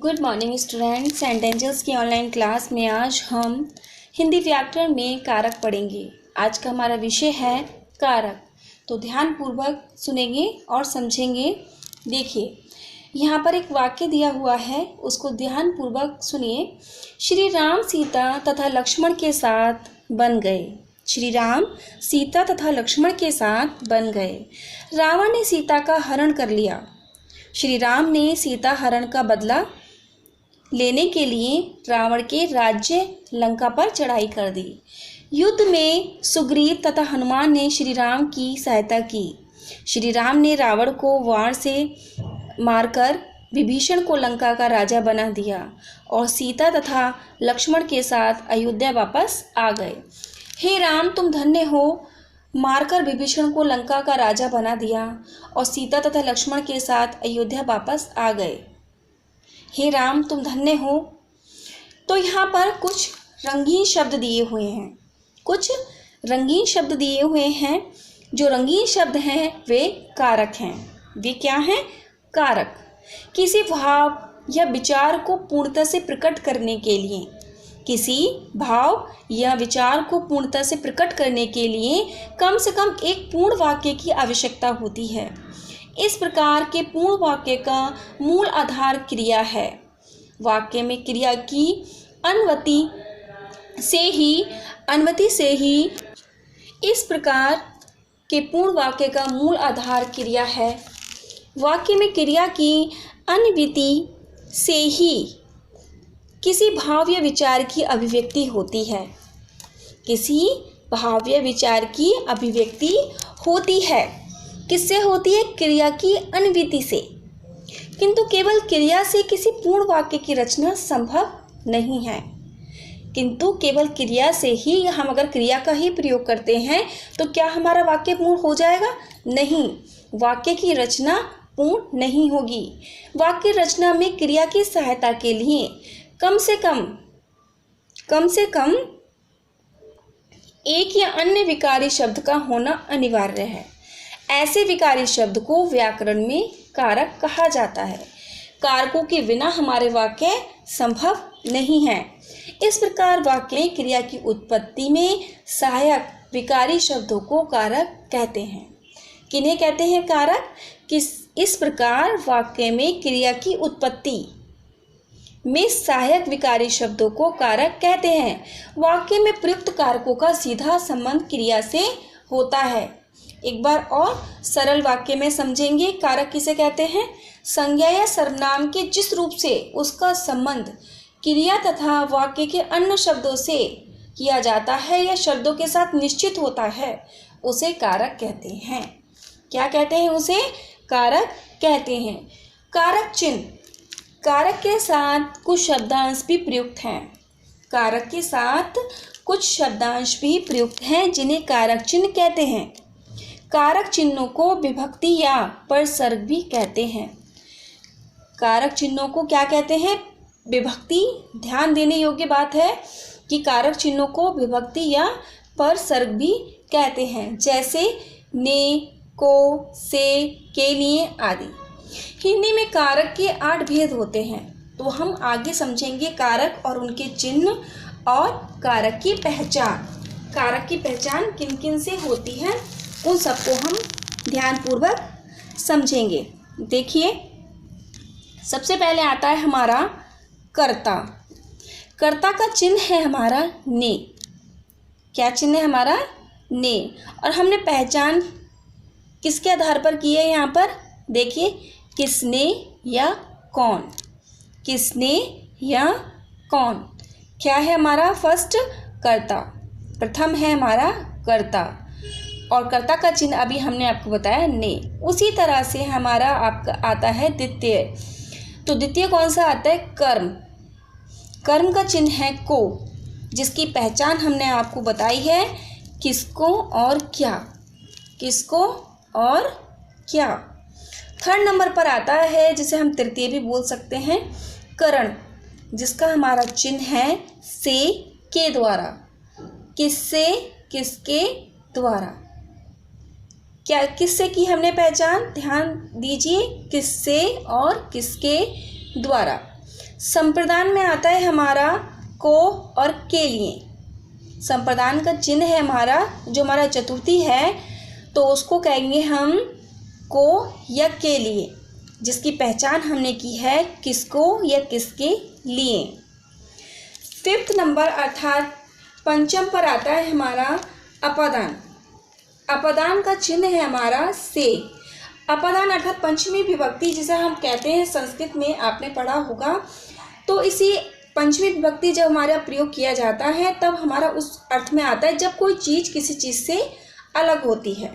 Good morning student. Sentences की online class में आज हम हिंदी व्याकरण में कारक पढ़ेंगे। आज का हमारा विषय है कारक। तो ध्यानपूर्वक सुनेंगे और समझेंगे। देखिए, यहाँ पर एक वाक्य दिया हुआ है, उसको ध्यानपूर्वक सुनिए। श्री राम सीता तथा लक्ष्मण के साथ बन गए। श्री राम सीता तथा लक्ष्मण के साथ बन गए। रावण ने सीता का हरण कर लिया। श्री राम ने सीता हरण का बदला लेने के लिए रावण के राज्य लंका पर चढ़ाई कर दी। युद्ध में सुग्रीव तथा हनुमान ने श्री राम की सहायता की। श्री राम ने रावण को वाण से मारकर विभीषण को लंका का राजा बना दिया और सीता तथा लक्ष्मण के साथ अयोध्या वापस आ गए। हे राम, तुम धन्य हो, मारकर विभीषण को लंका का राजा बना दिया और सीता तथा लक्ष्मण के साथ अयोध्या वापस आ गए। हे राम, तुम धन्य हो। तो यहाँ पर कुछ रंगीन शब्द दिए हुए हैं। कुछ रंगीन शब्द दिए हुए हैं। जो रंगीन शब्द हैं वे कारक हैं। वे क्या हैं? कारक। किसी भाव या विचार को पूर्णता से प्रकट करने के लिए, किसी भाव या विचार को पूर्णता से प्रकट करने के लिए कम से कम एक पूर्ण वाक्य की आवश्यकता होती है। इस प्रकार के पूर्ण वाक्य का मूल आधार क्रिया है। वाक्य में क्रिया की अनुवृत्ति से ही इस प्रकार के पूर्ण वाक्य का मूल आधार क्रिया है। वाक्य में क्रिया की अनुवृत्ति से ही किसी भाव या विचार की अभिव्यक्ति होती है। किसी भाव या विचार की अभिव्यक्ति होती है। किससे होती है? क्रिया की अनुवृत्ति से। किंतु केवल क्रिया से किसी पूर्ण वाक्य की रचना संभव नहीं है। किंतु केवल क्रिया से ही, हम अगर क्रिया का ही प्रयोग करते हैं तो क्या हमारा वाक्य पूर्ण हो जाएगा? नहीं, वाक्य की रचना पूर्ण नहीं होगी। वाक्य रचना में क्रिया की सहायता के लिए कम से कम एक या अन्य विकारी शब्द का होना अनिवार्य है। ऐसे विकारी शब्द को व्याकरण में कारक कहा जाता है। कारकों के बिना हमारे वाक्य संभव नहीं है। इस प्रकार वाक्य क्रिया की उत्पत्ति में सहायक विकारी शब्दों को कारक कहते हैं। किन्हें कहते हैं कारक? इस प्रकार वाक्य में क्रिया की उत्पत्ति में सहायक विकारी शब्दों को कारक कहते हैं। वाक्य में प्रयुक्त कारकों का सीधा संबंध क्रिया से होता है। एक बार और सरल वाक्य में समझेंगे कारक किसे कहते हैं। संज्ञा या सर्वनाम के जिस रूप से उसका संबंध क्रिया तथा वाक्य के अन्य शब्दों से किया जाता है या शब्दों के साथ निश्चित होता है, उसे कारक कहते हैं। क्या कहते हैं? उसे कारक कहते हैं। कारक चिन्ह, कारक के साथ कुछ शब्दांश भी प्रयुक्त हैं। कारक के साथ कुछ शब्दांश भी प्रयुक्त हैं जिन्हें कारक चिन्ह कहते हैं। कारक चिन्हों को विभक्ति या परसर्ग भी कहते हैं। कारक चिन्हों को क्या कहते हैं? विभक्ति। ध्यान देने योग्य बात है कि कारक चिन्हों को विभक्ति या परसर्ग भी कहते हैं, जैसे ने, को, से, के लिए आदि। हिंदी में कारक के 8 भेद होते हैं। तो हम आगे समझेंगे कारक और उनके चिन्ह और कारक की पहचान। कारक की पहचान किन किन से होती है, उन सबको हम ध्यानपूर्वक समझेंगे। देखिए, सबसे पहले आता है हमारा कर्ता। कर्ता का चिन्ह है हमारा ने। क्या चिन्ह है हमारा? ने। और हमने पहचान किसके आधार पर की है? यहाँ पर देखिए, किसने या कौन। किसने या कौन क्या है हमारा? फर्स्ट कर्ता, प्रथम है हमारा कर्ता। और कर्ता का चिन्ह अभी हमने आपको बताया ने। उसी तरह से हमारा आपका आता है द्वितीय। तो द्वितीय कौन सा आता है? कर्म। कर्म का चिन्ह है को, जिसकी पहचान हमने आपको बताई है किसको और क्या। किसको और क्या। थर्ड नंबर पर आता है, जिसे हम तृतीय भी बोल सकते हैं, करण, जिसका हमारा चिन्ह है से, के द्वारा। किससे, किसके द्वारा। क्या किससे की हमने पहचान? ध्यान दीजिए, किससे और किसके द्वारा। संप्रदान में आता है हमारा को और के लिए। संप्रदान का चिन्ह है हमारा, जो हमारा चतुर्थी है, तो उसको कहेंगे हम को या के लिए, जिसकी पहचान हमने की है किसको या किसके लिए। 5th नंबर अर्थात पंचम पर आता है हमारा अपादान। अपादान का चिन्ह है हमारा से। अपादान अर्थात पंचमी विभक्ति जिसे हम कहते हैं, संस्कृत में आपने पढ़ा होगा। तो इसी पंचमी विभक्ति जब हमारा प्रयोग किया जाता है तब हमारा उस अर्थ में आता है जब कोई चीज़ किसी चीज़ से अलग होती है,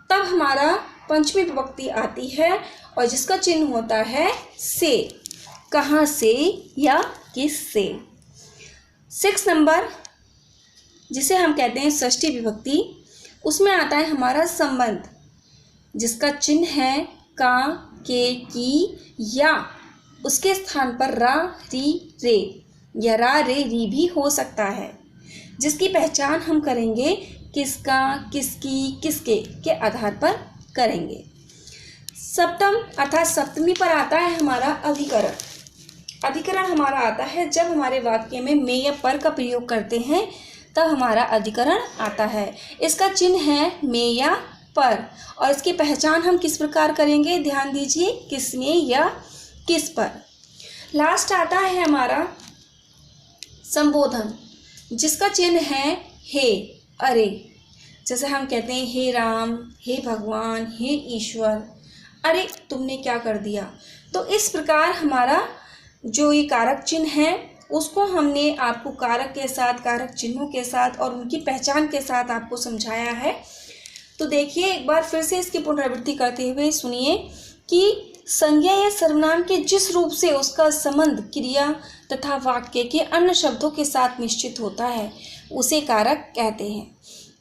तब हमारा पंचमी विभक्ति आती है और जिसका चिन्ह होता है से। कहाँ से या किस से। 6 नंबर जिसे हम कहते हैं षष्ठी विभक्ति, उसमें आता है हमारा संबंध, जिसका चिन्ह है का, के, की या उसके स्थान पर रा, री, रे या रा, रे, री भी हो सकता है, जिसकी पहचान हम करेंगे किसका, किसकी, किसके के आधार पर करेंगे। सप्तम अर्थात सप्तमी पर आता है हमारा अधिकरण। अधिकरण हमारा आता है जब हमारे वाक्य में या पर का प्रयोग करते हैं, तब हमारा अधिकरण आता है। इसका चिन्ह है में या पर, और इसकी पहचान हम किस प्रकार करेंगे, ध्यान दीजिए, किसमें या किस पर। लास्ट आता है हमारा संबोधन, जिसका चिन्ह है हे, अरे। जैसे हम कहते हैं हे राम, हे भगवान, हे ईश्वर, अरे तुमने क्या कर दिया। तो इस प्रकार हमारा जो ये कारक चिन्ह है उसको हमने आपको कारक के साथ, कारक चिन्हों के साथ और उनकी पहचान के साथ आपको समझाया है। तो देखिए एक बार फिर से इसकी पुनरावृत्ति करते हुए सुनिए कि संज्ञा या सर्वनाम के जिस रूप से उसका संबंध क्रिया तथा वाक्य के अन्य शब्दों के साथ निश्चित होता है उसे कारक कहते हैं।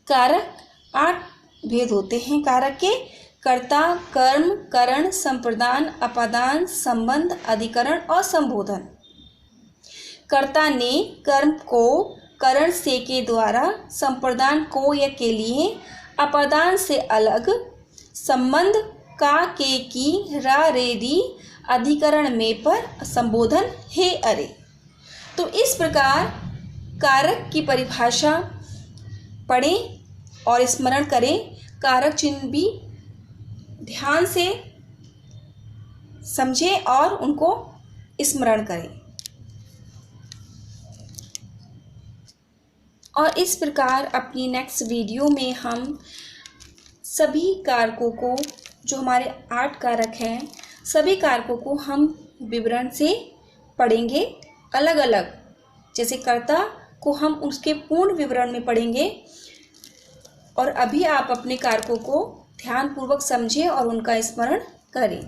कारक 8 भेद होते हैं कारक के: कर्ता, कर्म, करण, संप्रदान, अपादान, संबंध, अधिकरण और संबोधन। कर्ता ने कर्म को करण से के द्वारा, संप्रदान को या के लिए, अपादान से अलग, संबंध का, के, की, रा, रे, री, अधिकरण में पर, संबोधन हे, अरे। तो इस प्रकार कारक की परिभाषा पढ़ें और स्मरण करें। कारक चिन्ह भी ध्यान से समझें और उनको स्मरण करें। और इस प्रकार अपनी नेक्स्ट वीडियो में हम सभी कारकों को, जो हमारे 8 कारक हैं, सभी कारकों को हम विवरण से पढ़ेंगे अलग अलग। जैसे कर्ता को हम उसके पूर्ण विवरण में पढ़ेंगे, और अभी आप अपने कारकों को ध्यानपूर्वक समझें और उनका स्मरण करें।